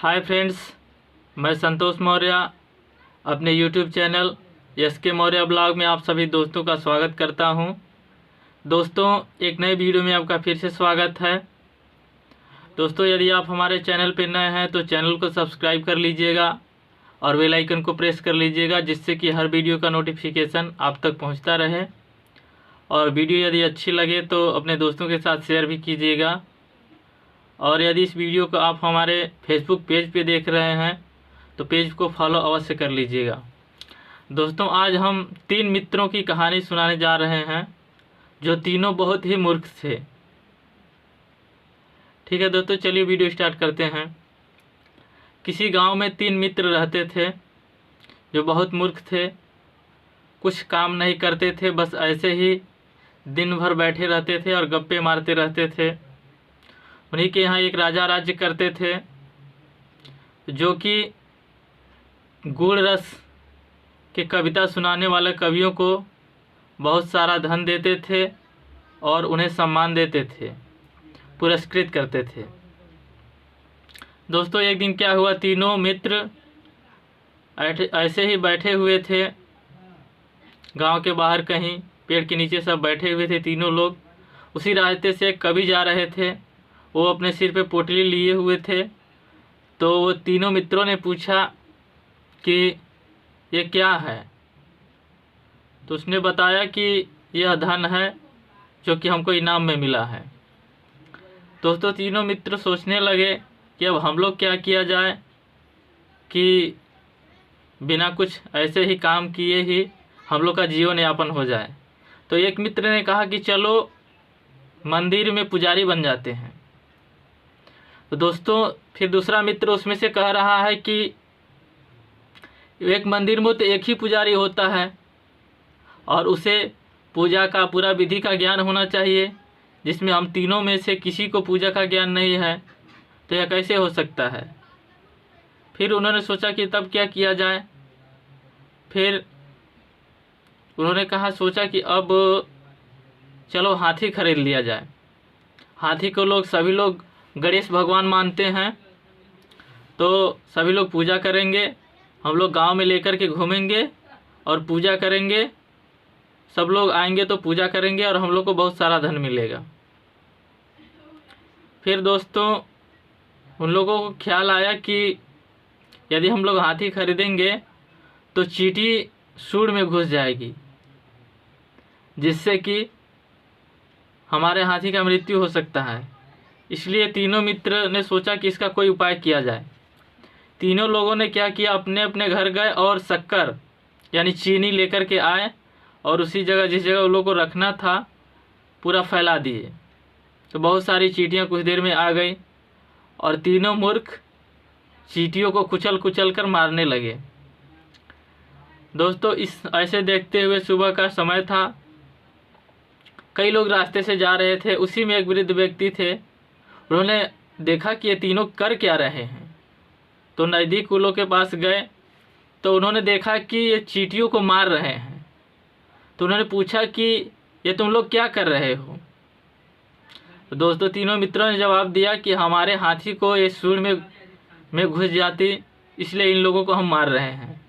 Hi friends, मैं संतोष मौर्य अपने YouTube channel SK Maurya blog में आप सभी दोस्तों का स्वागत करता हूं। दोस्तों, एक नए वीडियो में आपका फिर से स्वागत है। दोस्तों, यदि आप हमारे चैनल पर नए हैं तो चैनल को सब्सक्राइब कर लीजिएगा और बेल आइकन को प्रेस कर लीजिएगा, जिससे कि हर वीडियो का नोटिफिकेशन आप तक पहुँचता रहे। और वीडियो यदि अच्छी लगे तो अपने दोस्तों के साथ शेयर भी कीजिएगा। और यदि इस वीडियो को आप हमारे फेसबुक पेज पे देख रहे हैं तो पेज को फॉलो अवश्य कर लीजिएगा। दोस्तों, आज हम 3 मित्रों की कहानी सुनाने जा रहे हैं जो तीनों बहुत ही मूर्ख थे। ठीक है दोस्तों, चलिए वीडियो स्टार्ट करते हैं। किसी गांव में 3 मित्र रहते थे जो बहुत मूर्ख थे। कुछ काम नहीं करते थे, बस ऐसे ही दिन भर बैठे रहते थे और गप्पे मारते रहते थे। उन्हीं के यहाँ एक राजा राज्य करते थे जो कि गुण रस के कविता सुनाने वाले कवियों को बहुत सारा धन देते थे और उन्हें सम्मान देते थे, पुरस्कृत करते थे। दोस्तों, एक दिन क्या हुआ, तीनों मित्र ऐसे ही बैठे हुए थे गांव के बाहर, कहीं पेड़ के नीचे सब बैठे हुए थे तीनों लोग। उसी रास्ते से एक कवि जा रहे थे, वो अपने सिर पे पोटली लिए हुए थे। तो वो तीनों मित्रों ने पूछा कि ये क्या है। तो उसने बताया कि यह धन है जो कि हमको इनाम में मिला है। दोस्तों, तीनों मित्र सोचने लगे कि अब हम लोग क्या किया जाए कि बिना कुछ ऐसे ही काम किए ही हम लोग का जीवन यापन हो जाए। तो एक मित्र ने कहा कि चलो मंदिर में पुजारी बन जाते हैं। तो दोस्तों, फिर दूसरा मित्र उसमें से कह रहा है कि एक मंदिर में तो एक ही पुजारी होता है और उसे पूजा का पूरा विधि का ज्ञान होना चाहिए, जिसमें हम तीनों में से किसी को पूजा का ज्ञान नहीं है, तो यह कैसे हो सकता है। फिर उन्होंने सोचा कि तब क्या किया जाए। फिर उन्होंने सोचा कि अब चलो हाथी खरीद लिया जाए। हाथी को सभी लोग गणेश भगवान मानते हैं, तो सभी लोग पूजा करेंगे। हम लोग गांव में लेकर के घूमेंगे और पूजा करेंगे। सब लोग आएंगे तो पूजा करेंगे और हम लोग को बहुत सारा धन मिलेगा। फिर दोस्तों, उन लोगों को ख्याल आया कि यदि हम लोग हाथी खरीदेंगे तो चींटी सूंड में घुस जाएगी, जिससे कि हमारे हाथी का मृत्यु हो सकता है। इसलिए तीनों मित्र ने सोचा कि इसका कोई उपाय किया जाए। तीनों लोगों ने क्या किया, अपने अपने घर गए और शक्कर यानी चीनी लेकर के आए और उसी जगह जिस जगह उन लोगों को रखना था पूरा फैला दिए। तो बहुत सारी चींटियां कुछ देर में आ गई और तीनों मूर्ख चींटियों को कुचल कुचल कर मारने लगे। दोस्तों, इस ऐसे देखते हुए सुबह का समय था। कई लोग रास्ते से जा रहे थे। उसी में एक वृद्ध व्यक्ति थे। उन्होंने देखा कि ये तीनों कर क्या रहे हैं, तो नज़दीक उन लोग के पास गए तो उन्होंने देखा कि ये चींटियों को मार रहे हैं। तो उन्होंने पूछा कि ये तुम लोग क्या कर रहे हो। तो दोस्तों, तीनों मित्रों ने जवाब दिया कि हमारे हाथी को ये सूंड में घुस जाती, इसलिए इन लोगों को हम मार रहे हैं।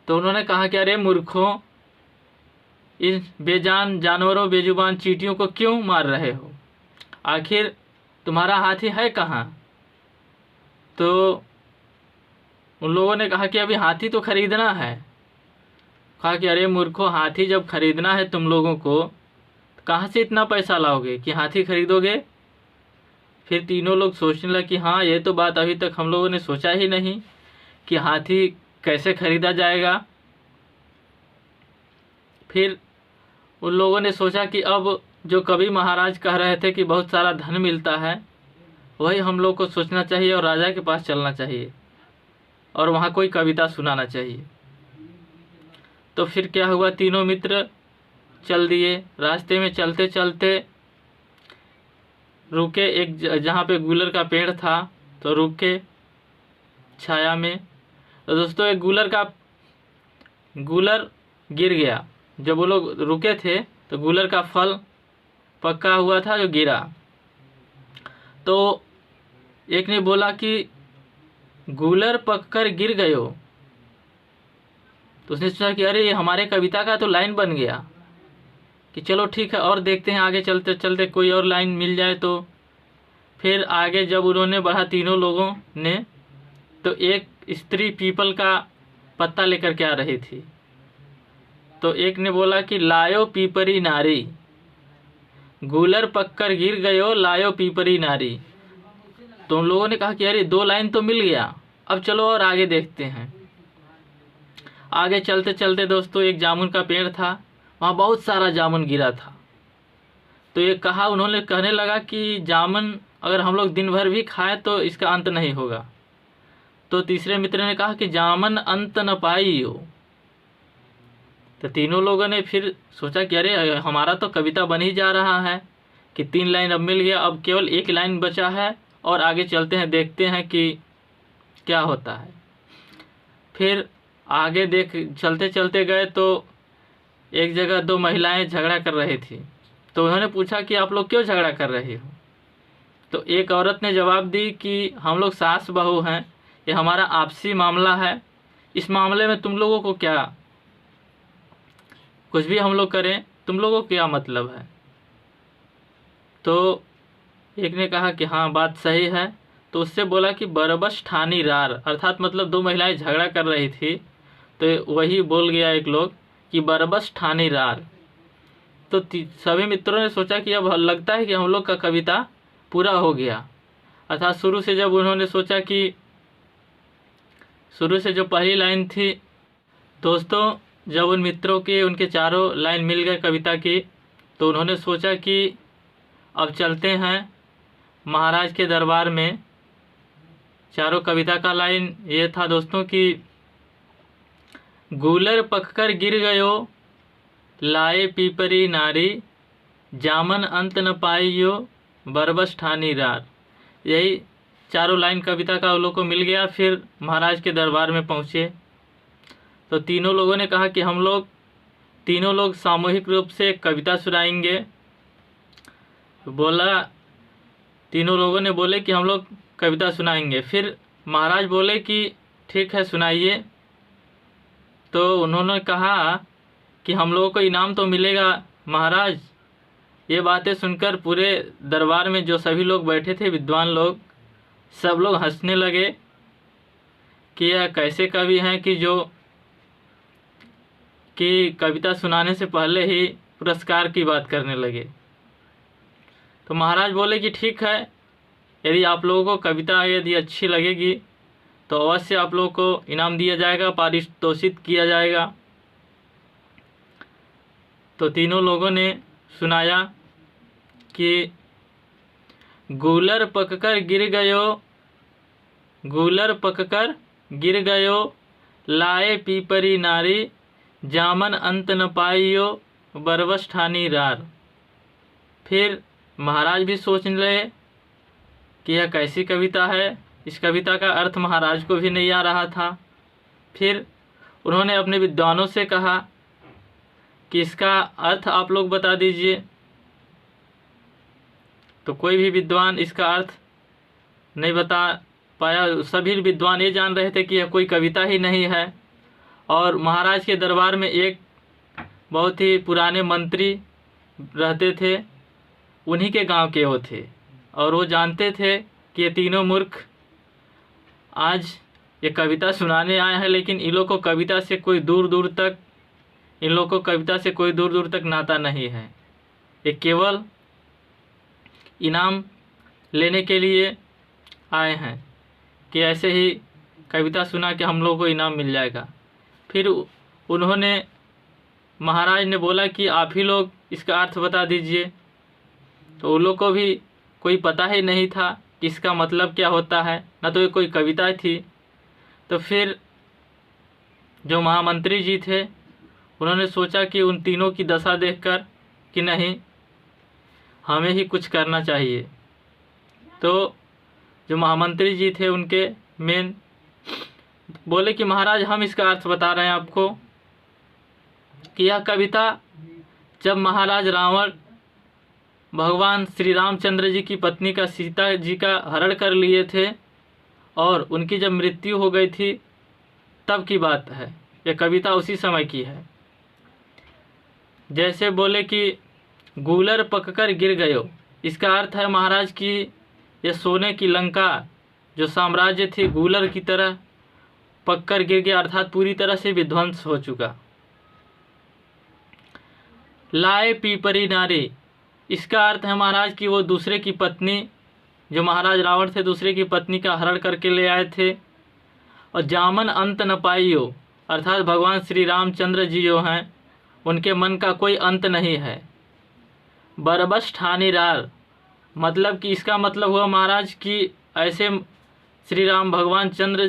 तो उन्होंने कहा कि अरे मूर्खों, इन बेजान जानवरों, बेजुबान चींटियों को क्यों मार रहे हो, आखिर तुम्हारा हाथी है कहाँ। तो उन लोगों ने कहा कि अभी हाथी तो खरीदना है। कहा कि अरे मूर्खों, हाथी जब खरीदना है तुम लोगों को, तो कहाँ से इतना पैसा लाओगे कि हाथी खरीदोगे। फिर तीनों लोग सोचने लगे कि हाँ, ये तो बात अभी तक हम लोगों ने सोचा ही नहीं कि हाथी कैसे खरीदा जाएगा। फिर उन लोगों ने सोचा कि अब जो कवि महाराज कह रहे थे कि बहुत सारा धन मिलता है, वही हम लोग को सोचना चाहिए और राजा के पास चलना चाहिए और वहाँ कोई कविता सुनाना चाहिए। तो फिर क्या हुआ, तीनों मित्र चल दिए। रास्ते में चलते चलते रुके एक जहाँ पे गूलर का पेड़ था, तो रुके छाया में। तो दोस्तों, एक गूलर गिर गया। जब वो लोग रुके थे तो गूलर का फल पका हुआ था जो गिरा। तो एक ने बोला कि गूलर पककर गिर गयो। तो उसने सोचा कि अरे ये हमारे कविता का तो लाइन बन गया, कि चलो ठीक है और देखते हैं आगे चलते चलते कोई और लाइन मिल जाए। तो फिर आगे जब उन्होंने बढ़ा तीनों लोगों ने, तो एक स्त्री पीपल का पत्ता लेकर के आ रही थी। तो एक ने बोला कि लायो पीपरी नारी, गूलर पककर गिर गयो लायो पीपरी नारी। तो उन लोगों ने कहा कि अरे 2 लाइन तो मिल गया, अब चलो और आगे देखते हैं। आगे चलते चलते दोस्तों एक जामुन का पेड़ था, वहाँ बहुत सारा जामुन गिरा था। तो ये कहा, उन्होंने कहने लगा कि जामुन अगर हम लोग दिन भर भी खाएं तो इसका अंत नहीं होगा। तो तीसरे मित्र ने कहा कि जामन अंत न पाइयो। तो तीनों लोगों ने फिर सोचा कि अरे हमारा तो कविता बन ही जा रहा है, कि 3 लाइन अब मिल गया, अब केवल 1 लाइन बचा है और आगे चलते हैं देखते हैं कि क्या होता है। फिर आगे चलते चलते गए तो एक जगह 2 महिलाएं झगड़ा कर रही थी। तो उन्होंने पूछा कि आप लोग क्यों झगड़ा कर रही हो। तो एक औरत ने जवाब दी कि हम लोग सास बहू हैं, ये हमारा आपसी मामला है, इस मामले में तुम लोगों को क्या, कुछ भी हम लोग करें तुम लोगों को क्या मतलब है। तो एक ने कहा कि हाँ बात सही है। तो उससे बोला कि बरबस ठानी रार, अर्थात मतलब 2 महिलाएं झगड़ा कर रही थी, तो वही बोल गया एक लोग कि बरबस ठानी रार। तो सभी मित्रों ने सोचा कि अब लगता है कि हम लोग का कविता पूरा हो गया। अर्थात शुरू से जब उन्होंने सोचा कि शुरू से जो पहली लाइन थी दोस्तों, जब उन मित्रों के उनके चारों लाइन मिल गए कविता की, तो उन्होंने सोचा कि अब चलते हैं महाराज के दरबार में। चारों कविता का लाइन ये था दोस्तों कि गूलर पककर गिर गयो लाए पीपरी नारी, जामन अंत न पाइयो बरबस ठानी रार। यही चारों लाइन कविता का उन लोगों को मिल गया। फिर महाराज के दरबार में पहुँचे तो तीनों लोगों ने कहा कि हम लोग तीनों लोग सामूहिक रूप से कविता सुनाएंगे। बोला, तीनों लोगों ने बोले कि हम लोग कविता सुनाएंगे। फिर महाराज बोले कि ठीक है सुनाइए। तो उन्होंने कहा कि हम लोगों को इनाम तो मिलेगा महाराज। ये बातें सुनकर पूरे दरबार में जो सभी लोग बैठे थे विद्वान लोग, सब लोग हंसने लगे कि यह कैसे कवि हैं कि कविता सुनाने से पहले ही पुरस्कार की बात करने लगे। तो महाराज बोले कि ठीक है, यदि आप लोगों को कविता यदि अच्छी लगेगी तो अवश्य आप लोगों को इनाम दिया जाएगा, पारितोषित किया जाएगा। तो तीनों लोगों ने सुनाया कि गूलर पककर गिर गयो लाए पीपरी नारी, जामन अंत न पाइयो बरबस ठानी रार। फिर महाराज भी सोचने लगे कि यह कैसी कविता है। इस कविता का अर्थ महाराज को भी नहीं आ रहा था। फिर उन्होंने अपने विद्वानों से कहा कि इसका अर्थ आप लोग बता दीजिए। तो कोई भी विद्वान इसका अर्थ नहीं बता पाया। सभी विद्वान ये जान रहे थे कि यह कोई कविता ही नहीं है। और महाराज के दरबार में एक बहुत ही पुराने मंत्री रहते थे, उन्हीं के गांव के वो थे, और वो जानते थे कि ये तीनों मूर्ख आज ये कविता सुनाने आए हैं, लेकिन इन लोगों को कविता से कोई दूर दूर तक नाता नहीं है। ये केवल इनाम लेने के लिए आए हैं कि ऐसे ही कविता सुना के हम लोगों को इनाम मिल जाएगा। फिर उन्होंने, महाराज ने बोला कि आप ही लोग इसका अर्थ बता दीजिए। तो उन लोग को भी कोई पता ही नहीं था कि इसका मतलब क्या होता है, ना तो ये कोई कविता थी। तो फिर जो महामंत्री जी थे उन्होंने सोचा कि उन तीनों की दशा देखकर कि नहीं, हमें ही कुछ करना चाहिए। तो जो महामंत्री जी थे उनके मेन बोले कि महाराज हम इसका अर्थ बता रहे हैं आपको कि यह कविता जब महाराज रावण भगवान श्री रामचंद्र जी की पत्नी का, सीता जी का हरण कर लिए थे और उनकी जब मृत्यु हो गई थी तब की बात है। यह कविता उसी समय की है। जैसे बोले कि गूलर पककर गिर गयो, इसका अर्थ है महाराज की यह सोने की लंका जो साम्राज्य थी गूलर की तरह पककर गिर गया, अर्थात पूरी तरह से विध्वंस हो चुका। लाए पीपरी नारी, इसका अर्थ है महाराज कि वो दूसरे की पत्नी, जो महाराज रावण थे दूसरे की पत्नी का हरण करके ले आए थे। और जामन अंत न पाइयो, अर्थात भगवान श्री रामचंद्र जी जो हैं उनके मन का कोई अंत नहीं है। बरबस ठानी रार, मतलब कि इसका मतलब हुआ महाराज कि ऐसे श्री रामचंद्र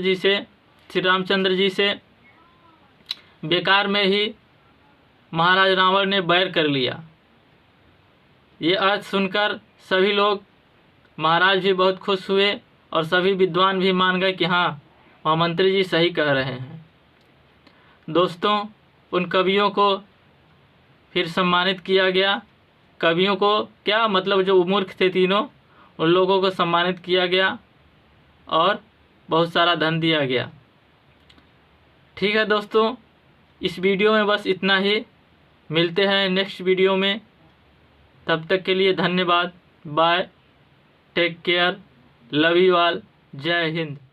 जी से बेकार में ही महाराज रावण ने बैर कर लिया। ये अर्थ सुनकर सभी लोग, महाराज भी बहुत खुश हुए और सभी विद्वान भी मान गए कि हाँ, महामंत्री जी सही कह रहे हैं। दोस्तों, उन कवियों को फिर सम्मानित किया गया। कवियों को क्या मतलब, जो मूर्ख थे तीनों, उन लोगों को सम्मानित किया गया और बहुत सारा धन दिया गया। ठीक है दोस्तों, इस वीडियो में बस इतना ही। मिलते हैं नेक्स्ट वीडियो में, तब तक के लिए धन्यवाद। Bye, take care, love you all, जय हिंद।